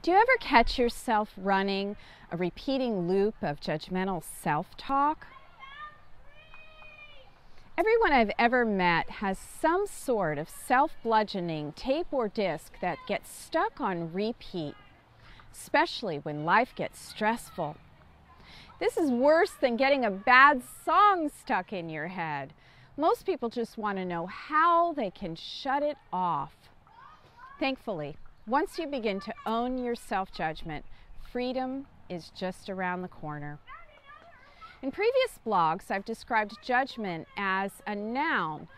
Do you ever catch yourself running a repeating loop of judgmental self-talk? Everyone I've ever met has some sort of self-bludgeoning tape or disc that gets stuck on repeat, especially when life gets stressful. This is worse than getting a bad song stuck in your head. Most people just want to know how they can shut it off. Thankfully, once you begin to own your self-judgment, freedom is just around the corner. In previous blogs, I've described judgment as a noun,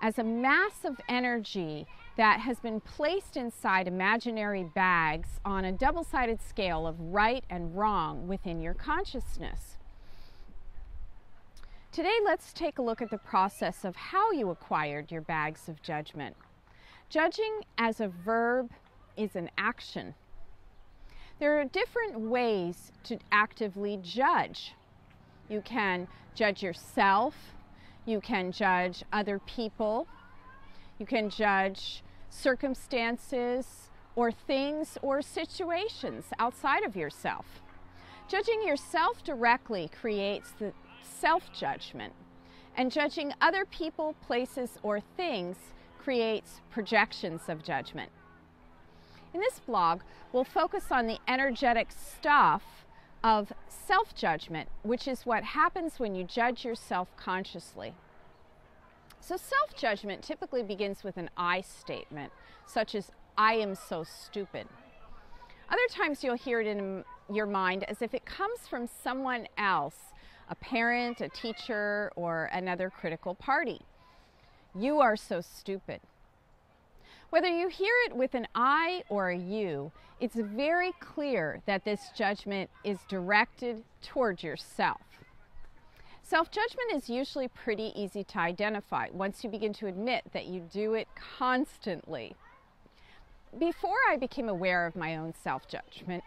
as a mass of energy that has been placed inside imaginary bags on a double-sided scale of right and wrong within your consciousness. Today, let's take a look at the process of how you acquired your bags of judgment. Judging as a verb is an action. There are different ways to actively judge. You can judge yourself, you can judge other people, you can judge circumstances or things or situations outside of yourself. Judging yourself directly creates the self-judgment, and judging other people, places, or things creates projections of judgment. In this blog, we'll focus on the energetic stuff of self-judgment, which is what happens when you judge yourself consciously. So self-judgment typically begins with an I statement, such as, "I am so stupid." Other times you'll hear it in your mind as if it comes from someone else, a parent, a teacher, or another critical party. "You are so stupid." Whether you hear it with an I or a you, it's very clear that this judgment is directed toward yourself. Self-judgment is usually pretty easy to identify once you begin to admit that you do it constantly. Before I became aware of my own self-judgment,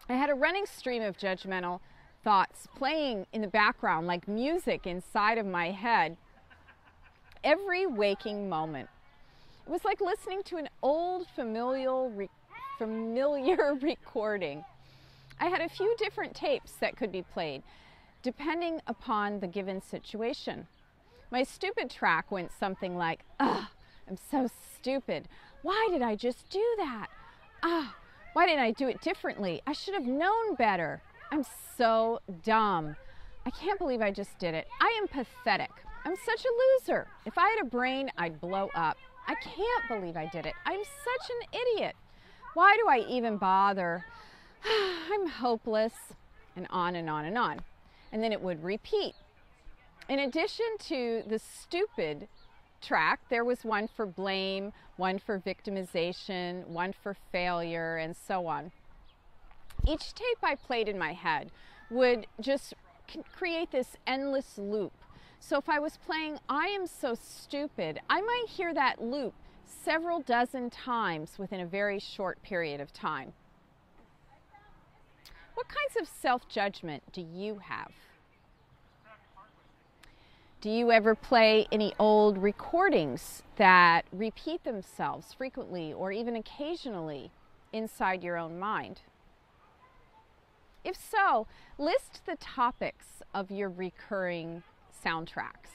I had a running stream of judgmental thoughts playing in the background like music inside of my head every waking moment. It was like listening to an old familiar recording. I had a few different tapes that could be played, depending upon the given situation. My stupid track went something like, "Ugh, I'm so stupid. Why did I just do that? Why didn't I do it differently? I should have known better. I'm so dumb. I can't believe I just did it. I am pathetic. I'm such a loser. If I had a brain, I'd blow up. I can't believe I did it. I'm such an idiot. Why do I even bother? I'm hopeless," and on and on and on. And then it would repeat. In addition to the stupid track, there was one for blame, one for victimization, one for failure, and so on. Each tape I played in my head would just create this endless loop. So if I was playing "I am so stupid," I might hear that loop several dozen times within a very short period of time. What kinds of self-judgment do you have? Do you ever play any old recordings that repeat themselves frequently or even occasionally inside your own mind? If so, list the topics of your recurring soundtracks.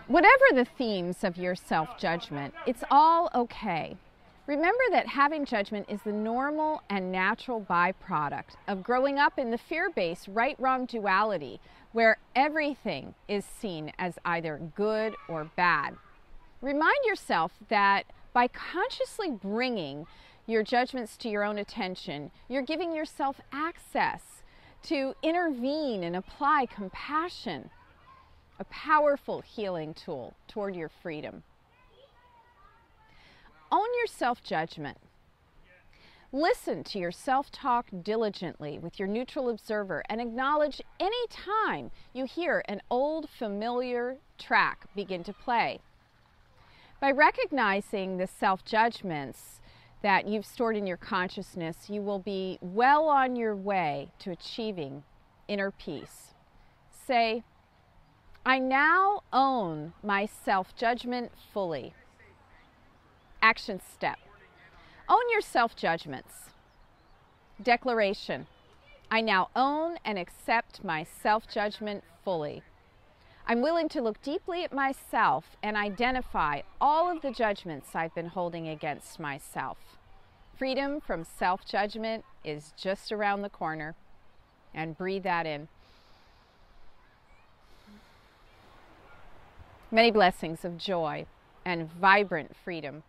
Whatever the themes of your self-judgment, it's all okay. Remember that having judgment is the normal and natural byproduct of growing up in the fear-based right-wrong duality, where everything is seen as either good or bad. Remind yourself that by consciously bringing your judgments to your own attention, you're giving yourself access to intervene and apply compassion, a powerful healing tool toward your freedom. Own your self-judgment. Listen to your self-talk diligently with your neutral observer and acknowledge any time you hear an old familiar track begin to play. By recognizing the self-judgments that you've stored in your consciousness, you will be well on your way to achieving inner peace. Say, "I now own my self-judgment fully." Action step. Own your self-judgments. Declaration. I now own and accept my self-judgment fully. I'm willing to look deeply at myself and identify all of the judgments I've been holding against myself. Freedom from self-judgment is just around the corner. And breathe that in. Many blessings of joy and vibrant freedom.